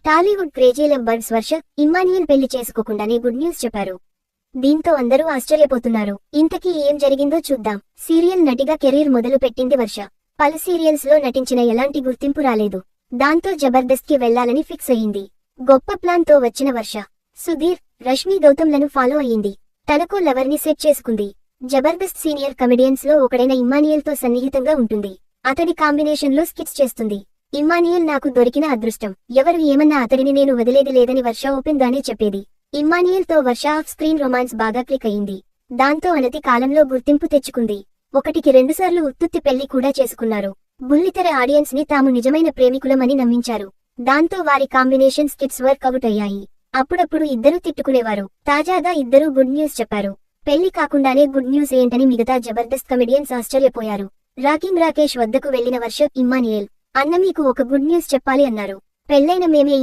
Tollywood crazy లవ్బర్డ్స్ వర్ష, ఇమ్మాన్యుయల్ పెళ్లి చేసుకోకుండానే good news చెప్పారు. దీంతో అందరూ ఆశ్చర్యపోతున్నారు. ఇంతకీ ఏం జరిగిందో చూద్దాం. సీరియల్ నటిగా కెరీర్ మొదలు పెట్టింది వర్ష. పలు సీరియల్స్ లో నటించిన ఎలాంటి గుర్తింపు రాలేదు. దాంతో జబర్దస్త్ కి వెళ్లాలని ఫిక్స్ అయ్యింది. గొప్ప ప్లాన్ తో వచ్చిన వర్ష, సుధీర్, రష్మి గౌతమ్లను ఫాలో అయ్యింది. తనకు లవర్ని సెట్ చేసుకుంది. జబర్దస్త్ సీనియర్ కమెడియన్స్ లో ఒకడైన ఇమ్మాన్యుయల్ తో సన్నిహితంగా ఉంటుంది. అతడి కాంబినేషన్ లో స్కిట్స్ చేస్తుంది. ఇమ్మాన్యుయల్ నాకు దొరికిన అదృష్టం. ఎవరు ఏమన్నా అతడిని నేను వదిలేది లేదని వర్ష ఓపెన్ గానే చెప్పేది. ఇమ్మాన్యుయల్ తో వర్ష ఆఫ్ స్క్రీన్ రొమాన్స్ బాగా క్లిక్ అయింది. దాంతో అనతి కాలంలో గుర్తింపు తెచ్చుకుంది. 1కి 2 సార్లు ఉత్తుత్తి పెళ్లి కూడా చేసుకున్నారు. బుల్లితెర ఆడియన్స్ ని తాము నిజమైన ప్రేమికులమని నమ్మించారు. దాంతో వారి కాంబినేషన్ స్కిట్స్ వర్కౌట్ అయ్యాయి. అప్పుడప్పుడు ఇద్దరూ తిట్టుకునేవారు. తాజాగా ఇద్దరూ గుడ్ న్యూస్ చెప్పారు. పెళ్లి కాకుండానే గుడ్ న్యూస్ ఏంటని మిగతా జబర్దస్త్ కమెడియన్స్ ఆశ్చర్యపోయారు. రాకింగ్ రాకేష్ వద్దకు వెళ్లిన వర్ష, ఇమ్మాన్యుయల్ అన్న మీకు ఒక గుడ్ న్యూస్ చెప్పాలి అన్నారు. పెళ్లైన మేమే